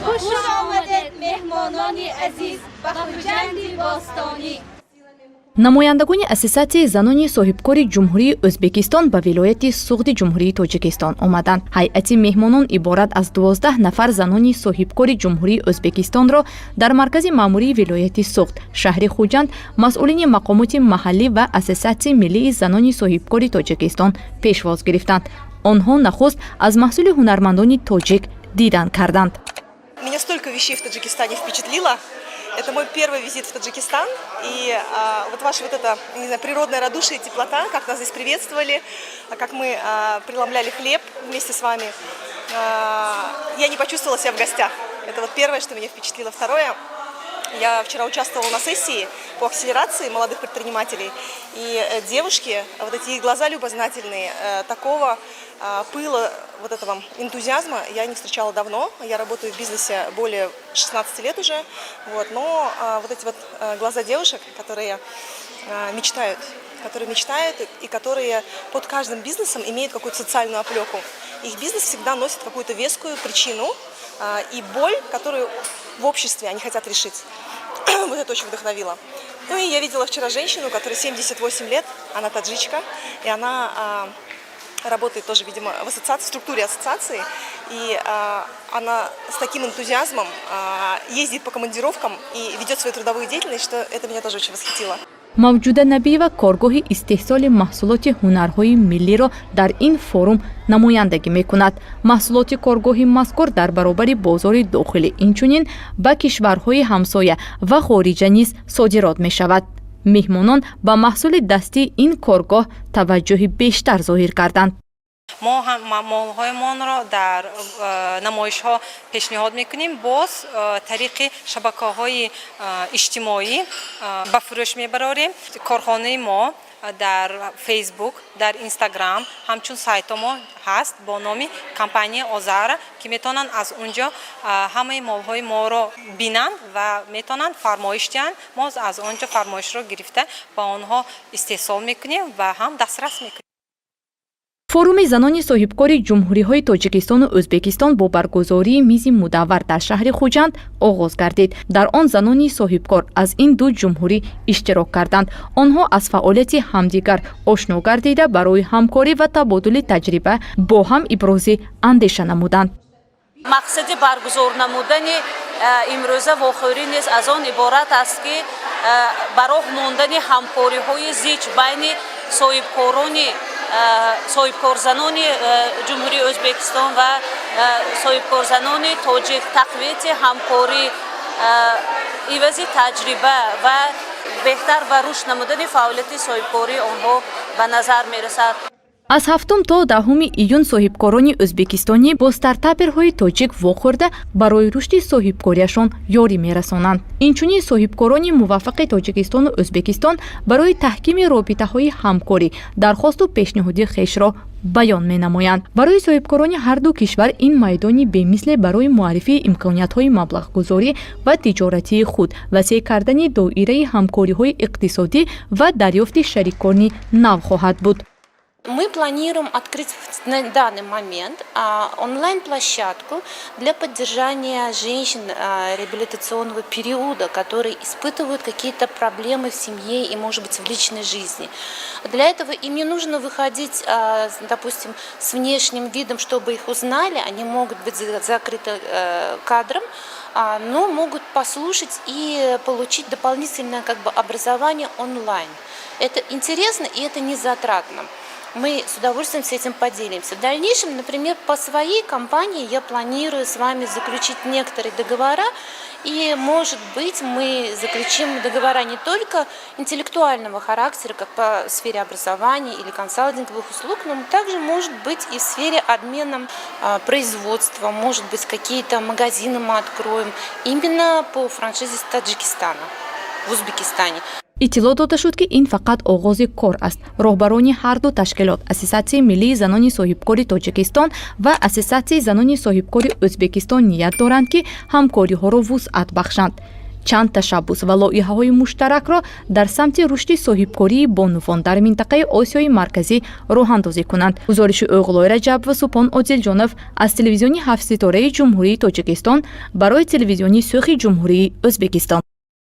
خوش آمدید مهمانان عزیز به خوجند باستانی. намояндагони ассоциатсияи занони соҳибкори ҷумҳурии ӯзбекистон ба вилояти суғди ҷумҳурии тоҷикистон омаданд. ҳайати меҳмонон иборат аз 12 нафар занони соҳибкори ҷумҳурии ӯзбекистонро дар маркази маъмурии вилояти суғд шаҳри хуҷанд масъулини мақомоти маҳаллӣ ва ассоциатсияи миллии занони соҳибкори тоҷикистон пешвоз гирифтанд. онҳо нахуст аз маҳсули ҳунармандони тоҷик дидан карданд. Меня столько вещей в Таджикистане впечатлило. Это мой первый визит в Таджикистан, и вот ваше вот это, не знаю, природное радушие и теплота, как нас здесь приветствовали, как мы преломляли хлеб вместе с вами, я не почувствовала себя в гостях. Это вот первое, что меня впечатлило. Второе, я вчера участвовала на сессии по акселерации молодых предпринимателей, и девушки, вот эти их глаза любознательные, такого пыла, вот этого энтузиазма я не встречала давно. Я работаю в бизнесе более 16 лет уже, вот, но вот эти вот глаза девушек, которые мечтают и которые под каждым бизнесом имеют какую-то социальную оплеку. Их бизнес всегда носит какую-то вескую причину и боль, которую в обществе они хотят решить. Вот это очень вдохновило. Ну и я видела вчера женщину, которой 78 лет, она таджичка, и она работает тоже, видимо, в структуре ассоциации, и она с таким энтузиазмом ездит по командировкам и ведет свою трудовую деятельность, что это меня тоже очень восхитило. мавҷуда набиева коргоҳи истеҳсоли маҳсулоти ҳунарҳои миллиро дар ин форум намояндагӣ мекунад. маҳсулоти коргоҳи мазкур дар баробари бозори дохилӣ инчунин ба кишварҳои ҳамсоя ва хориҷа низ содирот мешавад. меҳмонон ба маҳсули дастии ин коргоҳ таваҷҷӯҳи бештар зоҳир карданд. ما هم مال‌هایمان را در نمایش‌ها پیشنهاد می‌کنیم. باز طریق شبکه‌های اجتماعی به فروش می‌بریم. کارخانه ما در فیسبوک، در اینستاگرام، همچون سایت ما هست با نام کمپانی آذر که میتونن از اونجا همه مال‌های ما را بینن و میتونن فرمایش دهن. ما از اونجا فرمایش را گرفته با آنها استحصال می‌کنیم و هم دسترس می‌کنیم. форуми занони соҳибкори ҷумҳуриҳои тоҷикистону ӯзбекистон бо баргузории мизи мудаввар дар шаҳри хуҷанд оғоз гардид. дар он занони соҳибкор аз ин ду ҷумҳурӣ иштирок карданд. онҳо аз фаъолияти ҳамдигар ошно гардида барои ҳамкорӣ ва табодули таҷриба бо ҳам ибрози андеша намуданд. мақсади баргузор намудани имрӯза вохӯрӣ низ аз он иборат аст ки бароҳ мондани ҳамкориҳои зич байни соҳибкорзанони ҷумҳурии ӯзбекистон ва соҳибкорзанони тоҷик тақвияти ҳамкорӣ ивази таҷриба ва беҳтар ва рушд намудани фаъолияти соҳибкории онҳо ба назар мерасад. аз 7 то 10 июн соҳибкорони ӯзбекистонӣ бо стартаперҳои тоҷик вохӯрда барои рушди соҳибкориашон ёрӣ мерасонанд. инчунин соҳибкорони муваффақи тоҷикистону ӯзбекистон барои таҳкими робитаҳои ҳамкорӣ дархосту пешниҳоди хешро баён менамоянд. барои соҳибкорони ҳарду кишвар ин майдони бемисле барои муаррифии имкониятҳои маблағгузорӣ ва тиҷоратии худ, васеъ кардани доираи ҳамкориҳои иқтисодӣ ва дарёфти шарикони нав хоҳад буд. Мы планируем открыть на данный момент онлайн-площадку для поддержания женщин реабилитационного периода, которые испытывают какие-то проблемы в семье и, может быть, в личной жизни. Для этого им не нужно выходить, допустим, с внешним видом, чтобы их узнали. Они могут быть закрыты кадром, но могут послушать и получить дополнительное образование онлайн. Это интересно и это не затратно. Мы с удовольствием с этим поделимся. В дальнейшем, например, по своей компании я планирую с вами заключить некоторые договора, и, может быть, мы заключим договора не только интеллектуального характера, как по сфере образования или консалтинговых услуг, но также, может быть, и в сфере обмена производства, может быть, какие-то магазины мы откроем именно по франшизе Таджикистана в Узбекистане. иттилоъ дода шуд ки ин фақат оғози кор аст. роҳбарони ҳарду ташкилот, ассоциатсияи миллии занони соҳибкори тоҷикистон ва ассоциатсияи занони соҳибкори ӯзбекистон ният доранд ки ҳамкориҳоро вусъат бахшанд. чанд ташаббус ва лоиҳаҳои муштаракро дар самти рушди соҳибкории бонувон дар минтақаи Осиёи марказӣ роҳандозӣ кунанд. гузориши Уғлой Раҷаб ва Супон Одилҷонов аз телевизиони 7 ситораи Ҷумҳурии Тоҷикистон барои телевизиони Сӯхи Ҷумҳурии Ӯзбекистон.